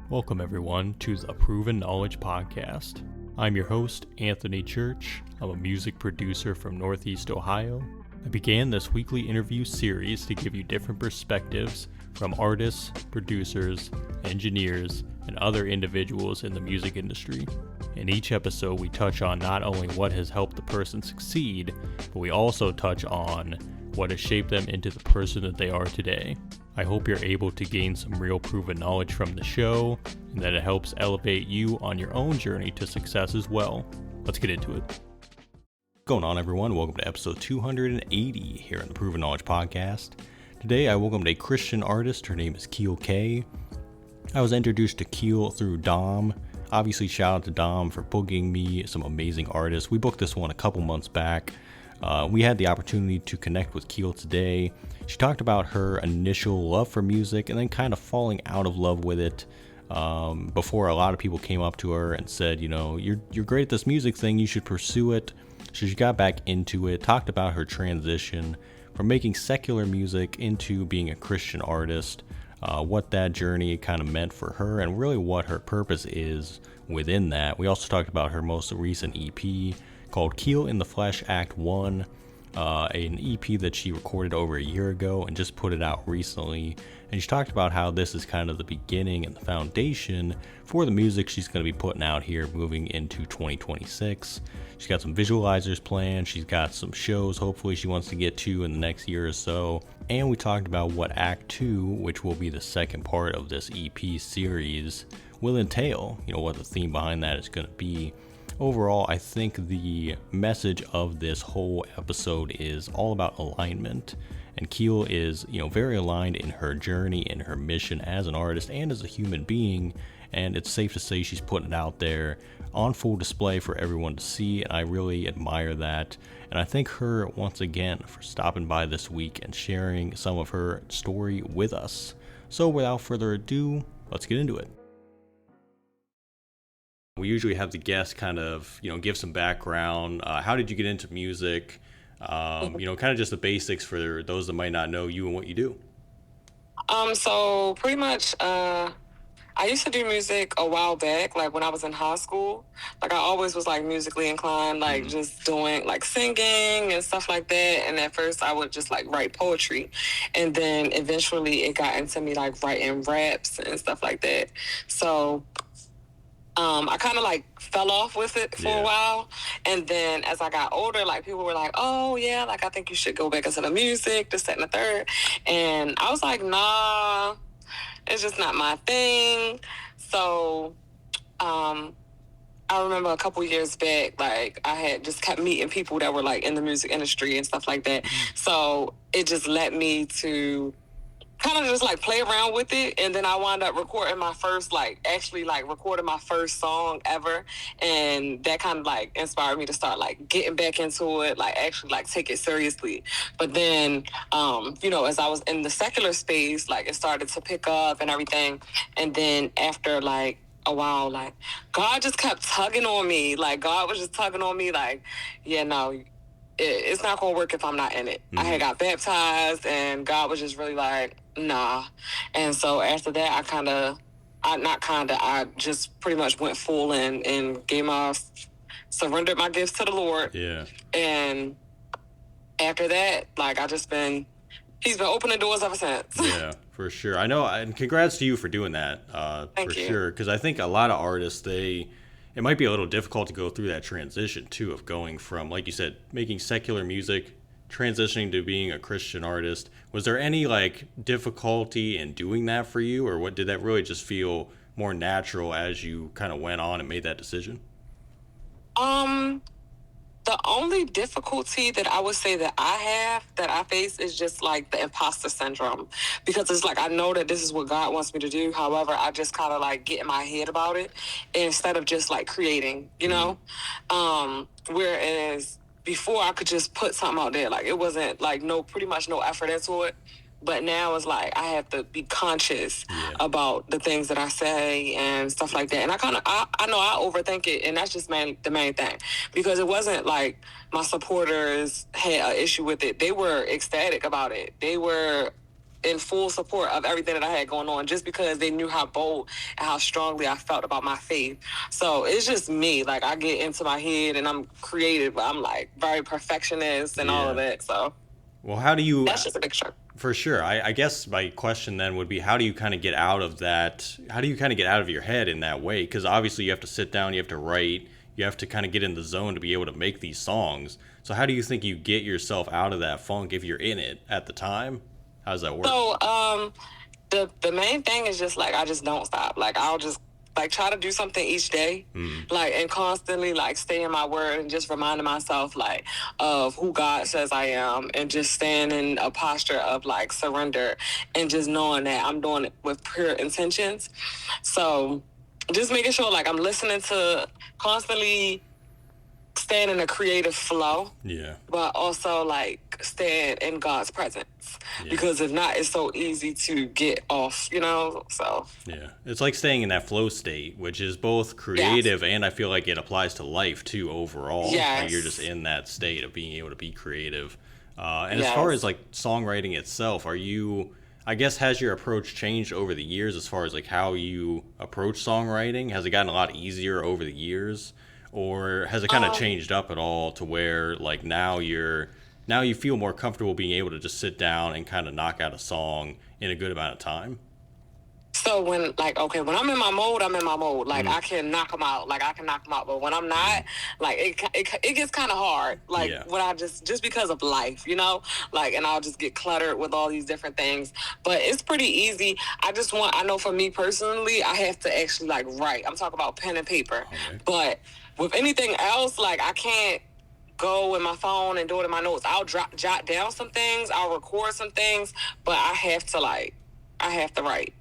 Welcome everyone to the Proven Knowledge Podcast. I'm your host, Anthony Church. I'm a music producer from Northeast Ohio. I began this weekly interview series to give you different perspectives from artists, producers, engineers, and other individuals in the music industry. In each episode, we touch on not only what has helped the person succeed, but we also touch on what has shaped them into the person that they are today. I hope you're able to gain some real proven knowledge from the show, and that it helps elevate you on your own journey to success as well. Let's get into it. What's going on, everyone? Welcome to episode 280 here on the Proven Knowledge Podcast. Today, I welcomed a Christian artist. Her name is Keal K. I was introduced to Keal through Dom. Obviously, shout out to Dom for booking me some amazing artists. We booked this one a couple months back. We had the opportunity to connect with Keal today. She talked about her initial love for music and then kind of falling out of love with it before a lot of people came up to her and said, you know, you're great at this music thing, you should pursue it. So she got back into it, talked about her transition from making secular music into being a Christian artist, what that journey kind of meant for her and really what her purpose is within that. We also talked about her most recent EP called Keal In The Flesh Act 1, an EP that she recorded over a year ago and just put it out recently. And she talked about how this is kind of the beginning and the foundation for the music she's going to be putting out here moving into 2026. She's got some visualizers planned. She's got some shows hopefully she wants to get to in the next year or so. And we talked about what Act 2, which will be the second part of this EP series, will entail. You know, what the theme behind that is going to be. Overall, I think the message of this whole episode is all about alignment, and Keal is, very aligned in her journey, in her mission as an artist and as a human being, and it's safe to say she's putting it out there on full display for everyone to see, and I really admire that. And I thank her once again for stopping by this week and sharing some of her story with us. So without further ado, let's get into it. We usually have the guest kind of, give some background. How did you get into music? Kind of just the basics for those that might not know you and what you do. So pretty much, I used to do music a while back, like when I was in high school. Like I always was like musically inclined, like just doing like singing and stuff like that. And at first I would just like write poetry. And then eventually it got into me like writing raps and stuff like that. So I kind of like fell off with it for a while. And then as I got older, like people were like, oh yeah, like I think you should go back into the music, this, that, and the third. And I was like, nah, it's just not my thing. So I remember a couple years back, like I had just kept meeting people that were like in the music industry and stuff like that. So it just led me to kind of just like play around with it, and then I wound up recording my first recording my first song ever, and that kind of like inspired me to start like getting back into it, like actually like take it seriously. But then as I was in the secular space, like it started to pick up and everything, and then after like a while, like God just kept tugging on me, like God was just tugging on me, like it's not gonna work if I'm not in it. I had got baptized and God was just really like, nah. And so after that, I just pretty much went full and surrendered my gifts to the Lord. Yeah. And after that, like he's been opening doors ever since. Yeah, for sure. I know, and congrats to you for doing that. Thank you. Sure. Because I think a lot of artists, it might be a little difficult to go through that transition too, of going from, like you said, making secular music, transitioning to being a Christian artist. Was there any like difficulty in doing that for you, or what did that really just feel more natural as you kind of went on and made that decision? The only difficulty that I would say that I face is just like the imposter syndrome, because it's like I know that this is what God wants me to do. However, I just kind of like get in my head about it instead of just like creating, whereas before I could just put something out there, like it wasn't like pretty much no effort into it. But now it's like I have to be conscious about the things that I say and stuff like that. And I know I overthink it, and that's just the main thing. Because it wasn't like my supporters had an issue with it. They were ecstatic about it. They were in full support of everything that I had going on, just because they knew how bold and how strongly I felt about my faith. So it's just me. Like, I get into my head and I'm creative, but I'm like very perfectionist and all of that. So well, how do you, that's just a big struggle. for sure. I guess my question then would be, how do you kind of get out of that? How do you kind of get out of your head in that way? Because obviously you have to sit down, you have to write, you have to kind of get in the zone to be able to make these songs. So how do you think you get yourself out of that funk if you're in it at the time? How does that work? So the main thing is just like, I just don't stop. Like, I'll just like try to do something each day, like, and constantly like stay in my word and just reminding myself like of who God says I am, and just staying in a posture of like surrender, and just knowing that I'm doing it with pure intentions. So just making sure like I'm listening to, constantly staying in a creative flow, but also like staying in God's presence, because if not, it's so easy to get off, so it's like staying in that flow state, which is both creative and I feel like it applies to life too overall. Like, you're just in that state of being able to be creative, and as far as like songwriting itself, I guess, has your approach changed over the years as far as like how you approach songwriting? Has it gotten a lot easier over the years? Or has it kind of changed up at all to where like now you feel more comfortable being able to just sit down and kind of knock out a song in a good amount of time? So when I'm in my mode, I'm in my mode. Like, I can knock them out. But when I'm not, like, it gets kind of hard. Like, when I just because of life, like, and I'll just get cluttered with all these different things. But it's pretty easy. I know for me personally, I have to actually like write. I'm talking about pen and paper. Okay. But with anything else, like, I can't go in my phone and do it in my notes. I'll jot down some things. I'll record some things. But I have to write. I have to write.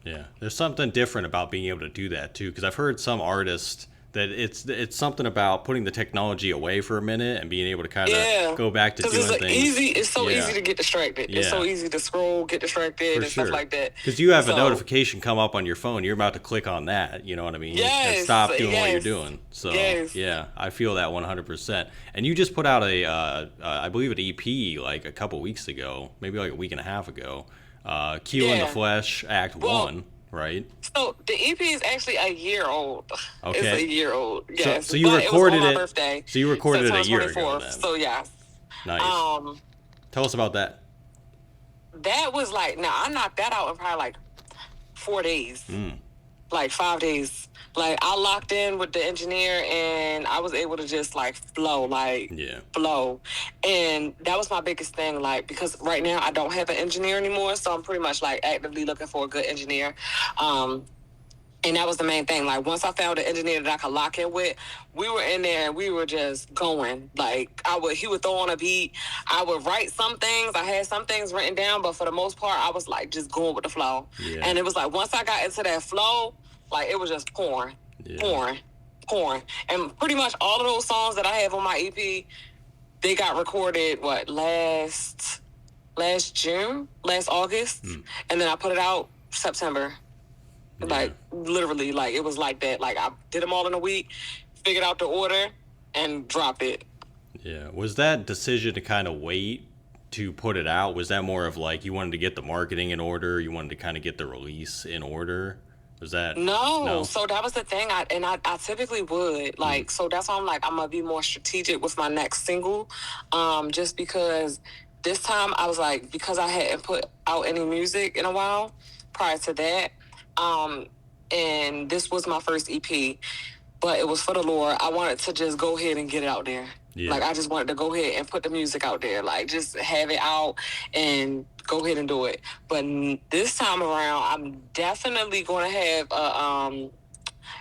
Yeah. There's something different about being able to do that too, because I've heard some artists that it's something about putting the technology away for a minute and being able to kind of go back to doing things. It's so easy to get distracted. It's so easy to scroll, get distracted, and stuff like that. Because you have a notification come up on your phone, you're about to click on that, you know what I mean? Yes. And stop doing what you're doing. So, yeah, I feel that 100%. And you just put out I believe an EP like a couple weeks ago, maybe like a week and a half ago. Keal In The Flesh, Act 1, right? So the EP is actually a year old. Okay. It's a year old, yes. So you recorded it was on my birthday. So you recorded it a year ago then. So, yeah. Nice. Tell us about that. That was like, I knocked that out in probably like 4 days. Like 5 days. Like, I locked in with the engineer and I was able to just like flow. And that was my biggest thing, like, because right now I don't have an engineer anymore, so I'm pretty much like actively looking for a good engineer. And that was the main thing. Like, once I found an engineer that I could lock in with, we were in there and we were just going. Like, he would throw on a beat. I would write some things. I had some things written down, but for the most part, I was like just going with the flow. And it was like, once I got into that flow, like, it was just pouring. And pretty much all of those songs that I have on my EP, they got recorded, last August? And then I put it out September. Like, literally, like, it was like that. Like, I did them all in a week, figured out the order, and dropped it. Yeah. Was that decision to kind of wait to put it out, was that more of like you wanted to get the marketing in order, you wanted to kind of get the release in order? Was that no? So that was the thing. I typically would like, so that's why I'm like, I'm gonna be more strategic with my next single, just because this time I was like, because I hadn't put out any music in a while prior to that, and this was my first EP, but it was for the Lord. I wanted to just go ahead and get it out there. Like, I just wanted to go ahead and put the music out there, like, just have it out and go ahead and do it. But this time around, I'm definitely going to have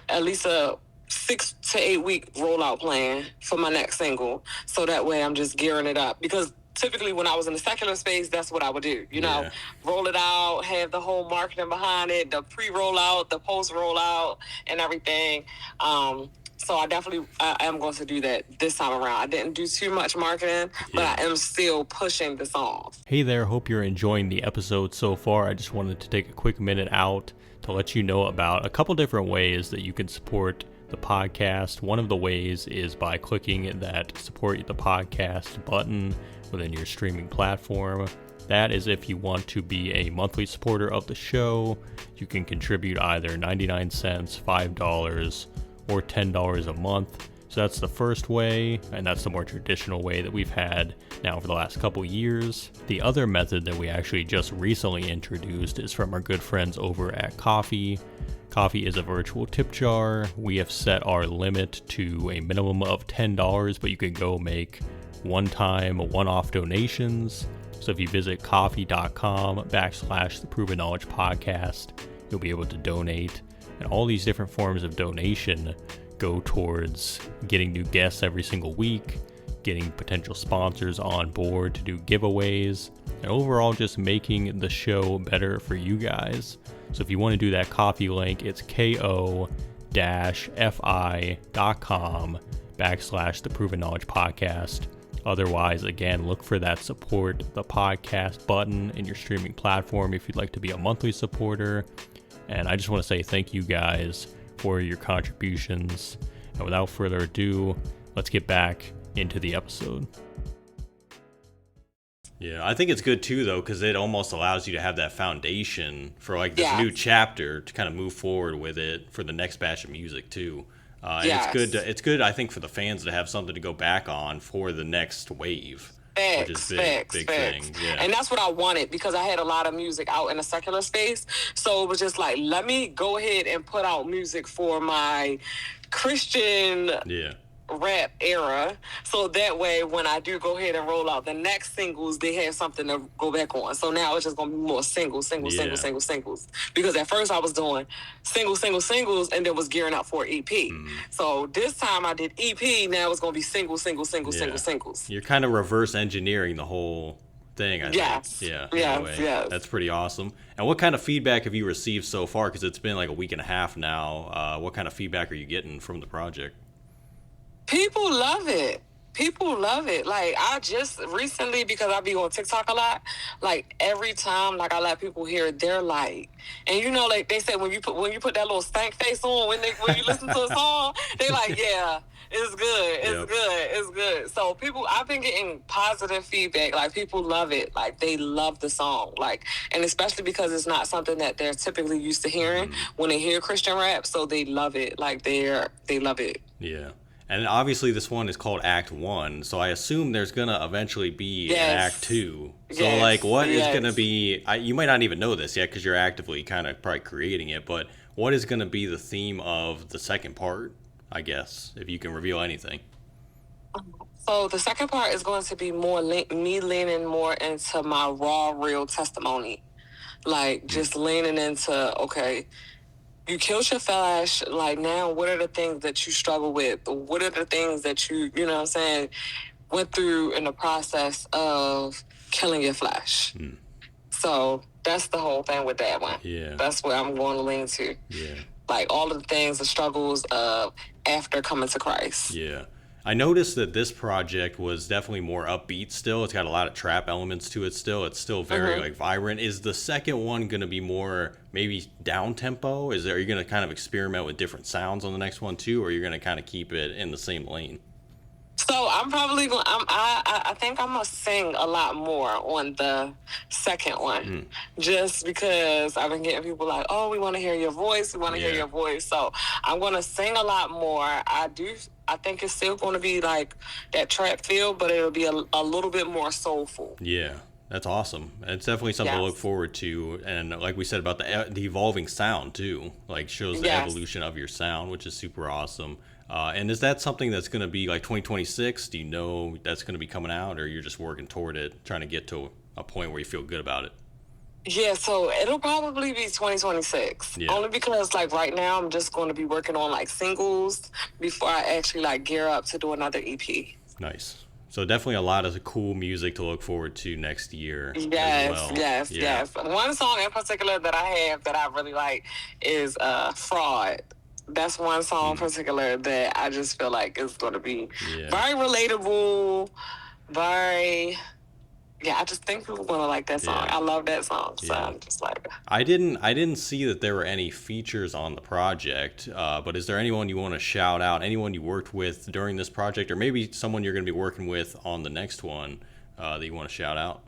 at least a 6 to 8 week rollout plan for my next single. So that way I'm just gearing it up. Because typically when I was in the secular space, that's what I would do. You know, roll it out, have the whole marketing behind it, the pre-rollout, the post-rollout, and everything. So I am going to do that this time around. I didn't do too much marketing, but I am still pushing the songs. Hey there, hope you're enjoying the episode so far. I just wanted to take a quick minute out to let you know about a couple different ways that you can support the podcast. One of the ways is by clicking that support the podcast button within your streaming platform. That is if you want to be a monthly supporter of the show. You can contribute either 99 cents, $5, or $10 a month. So that's the first way, and that's the more traditional way that we've had now for the last couple years. The other method that we actually just recently introduced is from our good friends over at Ko-fi. Ko-fi is a virtual tip jar. We have set our limit to a minimum of $10, but you can go make one-time, one-off donations. So if you visit ko-fi.com/the Proven Knowledge Podcast, you'll be able to donate. And all these different forms of donation go towards getting new guests every single week, getting potential sponsors on board to do giveaways, and overall just making the show better for you guys. So if you want to do that Ko-fi link, it's ko-fi.com/the Proven Knowledge Podcast. Otherwise, again, look for that support the podcast button in your streaming platform if you'd like to be a monthly supporter. And I just want to say thank you guys for your contributions. And without further ado, let's get back into the episode. Yeah, I think it's good too, though, because it almost allows you to have that foundation for like this new chapter to kind of move forward with it for the next batch of music too. And it's good, I think, for the fans to have something to go back on for the next wave. Which is big thing. Yeah. And that's what I wanted, because I had a lot of music out in a secular space. So it was just like, let me go ahead and put out music for my Christian rap era, so that way when I do go ahead and roll out the next singles, they have something to go back on. So now it's just gonna be more singles, because at first I was doing singles, and then was gearing up for EP. So this time I did EP. Now it's gonna be singles. You're kind of reverse engineering the whole thing, I think. Yes. That's pretty awesome. And what kind of feedback have you received so far? Because it's been like a week and a half now. What kind of feedback are you getting from the project? People love it. Like, I just recently, because I be on TikTok a lot, like every time like I let people hear it, they're like, and you know, like they say when you put that little stank face on when you listen to a song, they like, yeah, it's good. So I've been getting positive feedback. Like, people love it. Like, they love the song. Like, and especially because it's not something that they're typically used to hearing when they hear Christian rap, so they love it. Like, they love it. Yeah. And obviously this one is called Act 1, so I assume there's going to eventually be an Act 2. So, like, what is going to be... you might not even know this yet because you're actively kind of probably creating it, but what is going to be the theme of the second part, I guess, if you can reveal anything? So the second part is going to be more me leaning more into my raw, real testimony. Like, just leaning into, okay... You killed your flesh. Like, now, what are the things that you struggle with? What are the things that you know what I'm saying, went through in the process of killing your flesh? So that's the whole thing with that one. Yeah. That's where I'm going to lean to. Yeah. Like, all of the things, the struggles of after coming to Christ. Yeah. I noticed that this project was definitely more upbeat still. It's got a lot of trap elements to it still. It's still very like vibrant. Is the second one going to be more maybe down tempo? Are you going to kind of experiment with different sounds on the next one too, or are you going to kind of keep it in the same lane? So I'm probably going. I think I'm gonna sing a lot more on the second one, just because I've been getting people like, "Oh, we want to hear your voice. We want to hear your voice." So I'm gonna sing a lot more. I think it's still going to be like that trap feel, but it'll be a little bit more soulful. Yeah. That's awesome. It's definitely something to look forward to. And like we said about the evolving sound too, like shows the evolution of your sound, which is super awesome. And is that something that's going to be like 2026? Do you know that's going to be coming out, or you're just working toward it, trying to get to a point where you feel good about it? Yeah, so it'll probably be 2026. Yeah. Only because like right now I'm just going to be working on like singles before I actually like gear up to do another EP. Nice. So definitely a lot of cool music to look forward to next year. Yes. One song in particular that I have that I really like is Fraud. That's one song in particular that I just feel like is going to be very relatable, I just think people are going to like that song. I love that song. So I'm just like... I didn't see that there were any features on the project, but is there anyone you want to shout out, anyone you worked with during this project, or maybe someone you're going to be working with on the next one that you want to shout out?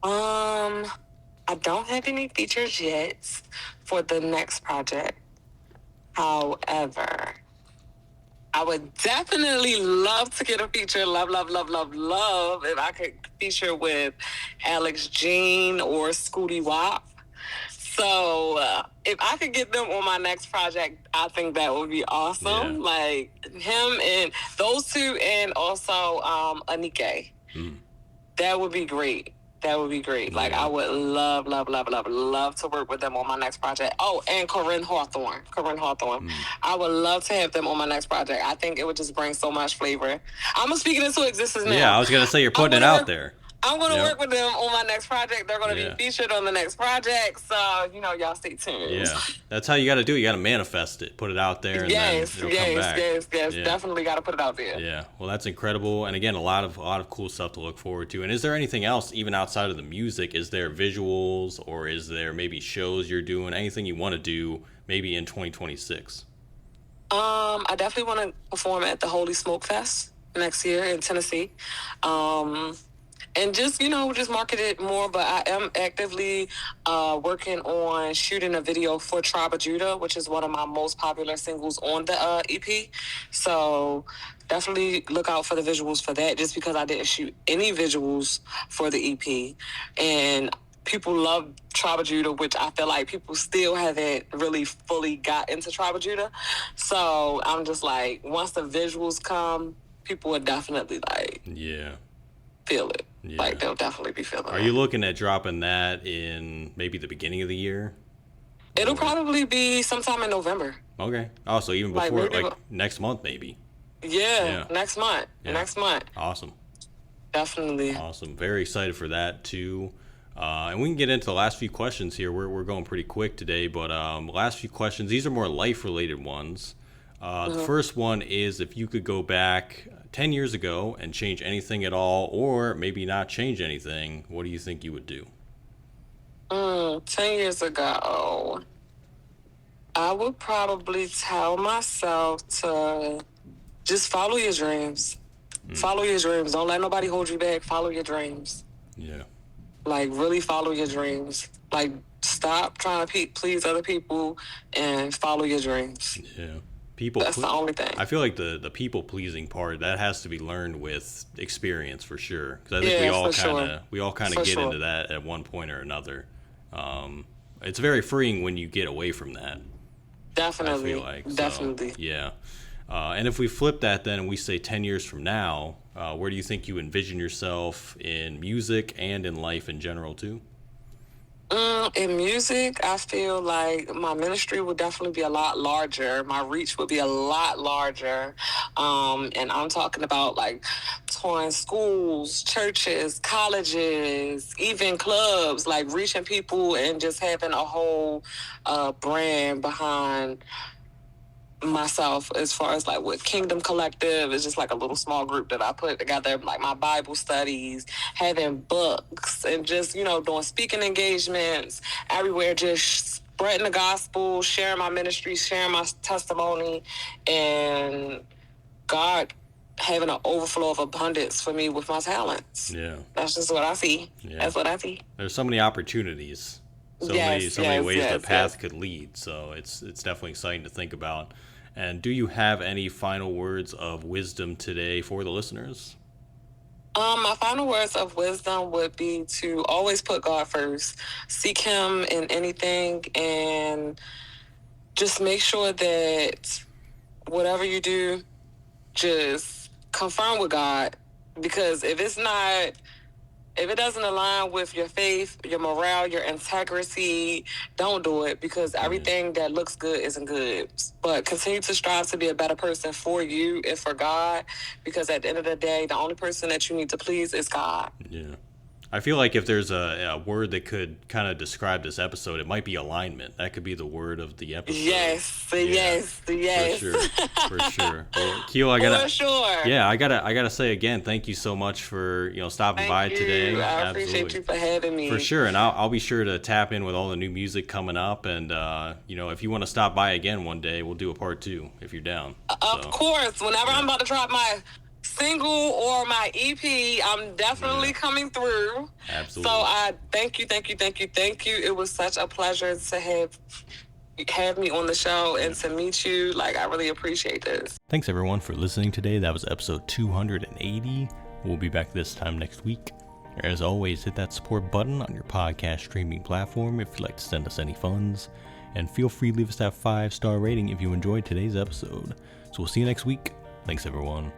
I don't have any features yet for the next project. However, I would definitely love to get a feature. Love, love, love, love, love. If I could feature with Alex Jean or Scooty Wop. So if I could get them on my next project, I think that would be awesome. Yeah. Like him and those two, and also Nikeal. That would be great. That would be great. Like, I would love, love, love, love, love to work with them on my next project. Oh, and Corinne Hawthorne. I would love to have them on my next project. I think it would just bring so much flavor. I'm going to speak it into existence now. Yeah, I was going to say, you're putting it out there. I'm going to work with them on my next project. They're going to be featured on the next project. So, y'all stay tuned. Yeah, that's how you got to do it. You got to manifest it, put it out there, and then it'll come back. Yes. Yeah. Definitely got to put it out there. Yeah, well, that's incredible. And again, a lot of cool stuff to look forward to. And is there anything else, even outside of the music? Is there visuals, or is there maybe shows you're doing? Anything you want to do maybe in 2026? I definitely want to perform at the Holy Smoke Fest next year in Tennessee. And just market it more. But I am actively working on shooting a video for Tribe of Judah, which is one of my most popular singles on the EP. So definitely look out for the visuals for that, just because I didn't shoot any visuals for the EP. And people love Tribe of Judah, which I feel like people still haven't really fully got into Tribe of Judah. So I'm just like, once the visuals come, people would definitely feel it. Yeah. Like, they'll definitely be feeling it. Are you looking at dropping that in maybe the beginning of the year? It'll probably be sometime in November. Okay. Oh, so even before, next month maybe. Yeah, next month. Yeah. Next month. Awesome. Definitely. Awesome. Very excited for that, too. And we can get into the last few questions here. We're going pretty quick today, but last few questions, these are more life-related ones. The first one is, if you could go back 10 years ago and change anything at all, or maybe not change anything, what do you think you would do? 10 years ago, I would probably tell myself to just follow your dreams. Follow your dreams. Don't let nobody hold you back. Follow your dreams. Yeah. Like, really follow your dreams. Like, stop trying to please other people and follow your dreams. Yeah. That's the only thing. I feel like the people pleasing part, that has to be learned with experience for sure. Because I think we all kind of get into that at one point or another. It's very freeing when you get away from that. Definitely. I feel like. Definitely. So, yeah. And if we flip that then and we say 10 years from now, where do you think you envision yourself in music and in life in general too? In music, I feel like my ministry would definitely be a lot larger. My reach would be a lot larger. And I'm talking about like touring schools, churches, colleges, even clubs, like reaching people and just having a whole brand behind myself, as far as like with Kingdom Collective. It's just like a little small group that I put together, like my Bible studies, having books, and just doing speaking engagements everywhere, just spreading the gospel, sharing my ministry, sharing my testimony, and God having an overflow of abundance for me with my talents. Yeah, that's just what I see. That's what I see. There's so many opportunities, so many ways the path could lead. So it's definitely exciting to think about. And do you have any final words of wisdom today for the listeners? My final words of wisdom would be to always put God first. Seek Him in anything, and just make sure that whatever you do, just confirm with God. Because if it doesn't align with your faith, your morale, your integrity, don't do it, because everything that looks good isn't good. But continue to strive to be a better person for you and for God, because at the end of the day, the only person that you need to please is God. Yeah. I feel like if there's a word that could kind of describe this episode, it might be alignment. That could be the word of the episode. Yes. For sure. Well, Keal, I gotta say again, thank you so much for stopping by today. I appreciate you for having me. For sure, and I'll be sure to tap in with all the new music coming up, and if you want to stop by again one day, we'll do a part 2 if you're down. Of course, whenever I'm about to drop my single or my EP, I'm definitely coming through. Absolutely. So I thank you. It was such a pleasure to have me on the show and to meet you. Like, I really appreciate this. Thanks everyone for listening today. That was episode 280. We'll be back this time next week. As always, hit that support button on your podcast streaming platform if you'd like to send us any funds. And feel free to leave us that 5-star rating if you enjoyed today's episode. So we'll see you next week. Thanks everyone.